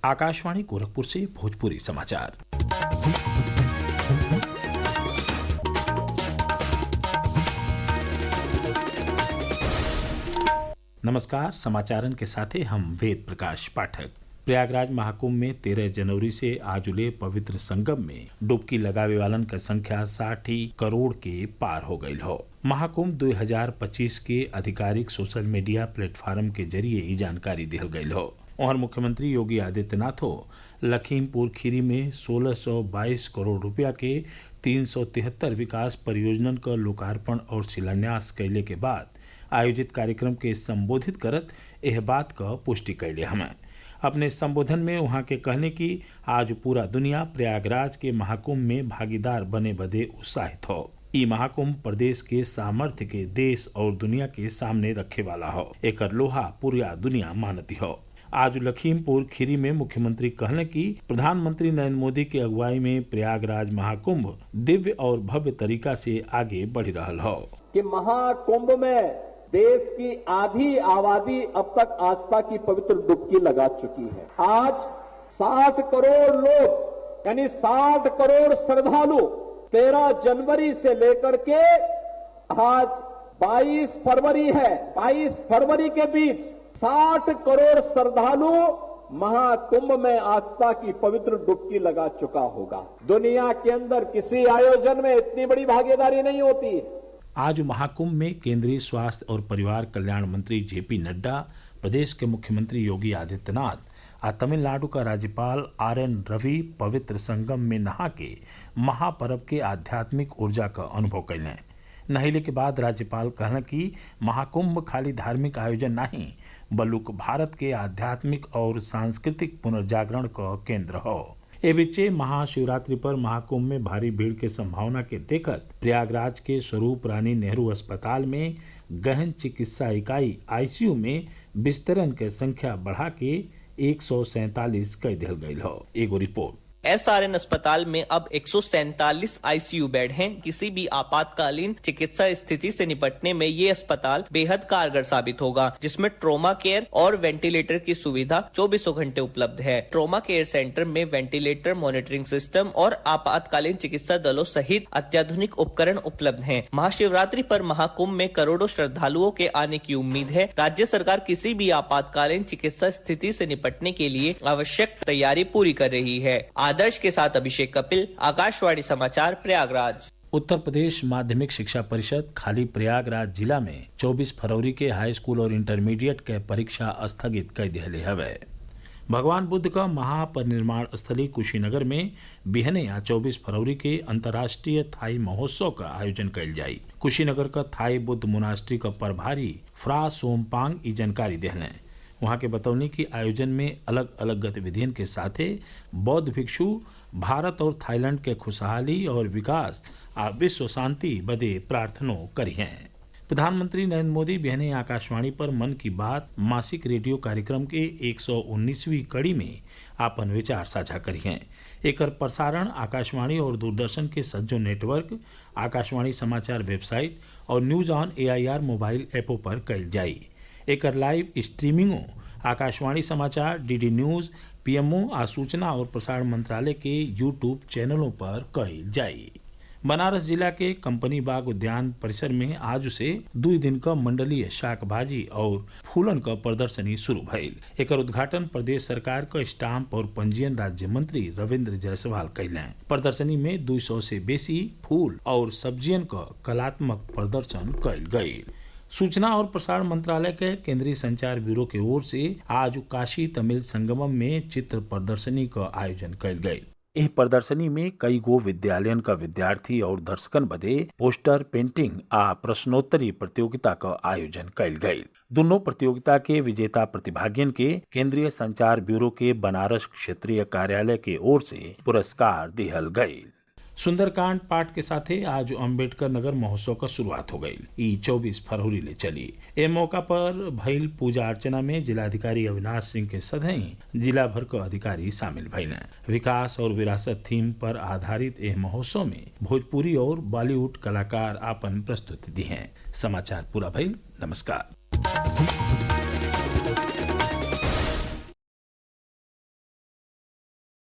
आकाशवाणी गोरखपुर से भोजपुरी समाचार। नमस्कार, समाचारन के साथे हम वेद प्रकाश पाठक। प्रयागराज महाकुंभ में 13 जनवरी से आजुले पवित्र संगम में डुबकी लगावे वालन का संख्या 60 करोड़ के पार हो गई हो। महाकुंभ 2025 के आधिकारिक सोशल मीडिया प्लेटफॉर्म के जरिए ये जानकारी दिल गई हो। और मुख्यमंत्री योगी आदित्यनाथ लखीमपुर खीरी में 1622 करोड़ रुपया के 373 विकास परियोजनन का लोकार्पण और शिलान्यास कैले के बाद आयोजित कार्यक्रम के संबोधित करत यह बात का पुष्टि कैले हमें। अपने संबोधन में वहां के कहने की आज पूरा दुनिया प्रयागराज के महाकुंभ में भागीदार बने बदे उत्साहित हो। ई महाकुंभ प्रदेश के सामर्थ्य के देश और दुनिया के सामने रखे वाला हो। एक लोहा पूरा दुनिया मानती हो। आज लखीमपुर खीरी में मुख्यमंत्री कहने की प्रधानमंत्री नरेंद्र मोदी की अगुवाई में प्रयागराज महाकुंभ दिव्य और भव्य तरीका से आगे बढ़ रहा हो। कि महाकुंभ में देश की आधी आबादी अब तक आस्था की पवित्र डुबकी लगा चुकी है। आज 60 करोड़ लोग यानी 60 करोड़ श्रद्धालु 13 जनवरी से लेकर के आज 22 फरवरी है, 22 फरवरी के बीच 60 करोड़ श्रद्धालु महाकुंभ में आस्था की पवित्र डुबकी लगा चुका होगा। दुनिया के अंदर किसी आयोजन में इतनी बड़ी भागीदारी नहीं होती। आज महाकुंभ में केंद्रीय स्वास्थ्य और परिवार कल्याण मंत्री जेपी नड्डा, प्रदेश के मुख्यमंत्री योगी आदित्यनाथ और तमिलनाडु का राज्यपाल RN रवि पवित्र संगम में नहा के महापर्व के आध्यात्मिक ऊर्जा का अनुभव कैलें। नहिले के बाद राज्यपाल कहना कि महाकुंभ खाली धार्मिक आयोजन नहीं बल्कि भारत के आध्यात्मिक और सांस्कृतिक पुनर्जागरण का केंद्र हो। ए बीचे महाशिवरात्रि पर महाकुंभ में भारी भीड़ के संभावना के देखत प्रयागराज के स्वरूप रानी नेहरू अस्पताल में गहन चिकित्सा इकाई ICU में बिस्तरन के संख्या बढ़ा के 147 कर दिल गई हो। एगो रिपोर्ट। SRN अस्पताल में अब 147 ICU बेड हैं। किसी भी आपातकालीन चिकित्सा स्थिति से निपटने में ये अस्पताल बेहद कारगर साबित होगा, जिसमें ट्रोमा केयर और वेंटिलेटर की सुविधा 24 घंटे उपलब्ध है। ट्रोमा केयर सेंटर में वेंटिलेटर, मॉनिटरिंग सिस्टम और आपातकालीन चिकित्सा दलों सहित अत्याधुनिक उपकरण उपलब्ध हैं। महाशिवरात्रि पर महाकुंभ में करोड़ों श्रद्धालुओं के आने की उम्मीद है। राज्य सरकार किसी भी आपातकालीन चिकित्सा स्थिति से निपटने के लिए आवश्यक तैयारी पूरी कर रही है। आदर्श के साथ अभिषेक कपिल, आकाशवाणी समाचार, प्रयागराज। उत्तर प्रदेश माध्यमिक शिक्षा परिषद खाली प्रयागराज जिला में 24 फरवरी के हाई स्कूल और इंटरमीडिएट के परीक्षा स्थगित कर दिले हवे। भगवान बुद्ध का महापरिनिर्वाण स्थली कुशीनगर में बिहने 24 फरवरी के अंतर्राष्ट्रीय थाई महोत्सव का आयोजन कल जाये। कुशीनगर का थाई बुद्ध मोनास्ट्री का प्रभारी फ्रा सोमपांग ई जानकारी देने वहाँ के बतौनी की आयोजन में अलग अलग गतिविधियों के साथ बौद्ध भिक्षु भारत और थाईलैंड के खुशहाली और विकास और विश्व शांति बदे प्रार्थना करी हैं। प्रधानमंत्री नरेंद्र मोदी बहने आकाशवाणी पर मन की बात मासिक रेडियो कार्यक्रम के 119वीं कड़ी में आपन विचार साझा करी हैं। एक प्रसारण आकाशवाणी और दूरदर्शन के सज्जो नेटवर्क, आकाशवाणी समाचार वेबसाइट और न्यूज ऑन AIR मोबाइल ऐपों पर कल जाई। एक लाइव स्ट्रीमिंगों आकाशवाणी समाचार, DD न्यूज, PMO आ सूचना और प्रसारण मंत्रालय के YouTube चैनलों पर कही जाये। बनारस जिला के कंपनी बाग उद्यान परिसर में आज से 2 दिन का मंडलीय शाक भाजी और फूलन का प्रदर्शनी शुरू भइल। एकर उद्घाटन प्रदेश सरकार का स्टाम्प और पंजीयन राज्य मंत्री रविंद्र जायसवाल कैलें। प्रदर्शनी में 200 से बेसी फूल और सब्जियन का कलात्मक प्रदर्शन कल गयी। सूचना और प्रसारण मंत्रालय के केंद्रीय संचार ब्यूरो की ओर से आज काशी तमिल संगमम में चित्र प्रदर्शनी का आयोजन कल गयी। इस प्रदर्शनी में कई गो विद्यालयन का विद्यार्थी और दर्शकन बदे पोस्टर, पेंटिंग आ प्रश्नोत्तरी प्रतियोगिता का आयोजन कल गयी। दोनों प्रतियोगिता के विजेता प्रतिभागियन के केंद्रीय संचार ब्यूरो के बनारस क्षेत्रीय कार्यालय के ओर से पुरस्कार दिहल गयी। सुंदरकांड पाठ के साथ आज अम्बेडकर नगर महोत्सव का शुरुआत हो गई। ई 24 फरवरी ले चली। ए मौका पर भइल पूजा अर्चना में जिलाधिकारी अविनाश सिंह के सधई जिला भर के अधिकारी शामिल भइल। विकास और विरासत थीम पर आधारित यह महोत्सव में भोजपुरी और बॉलीवुड कलाकार आपन प्रस्तुति दी हैं। समाचार पूरा भइल। नमस्कार।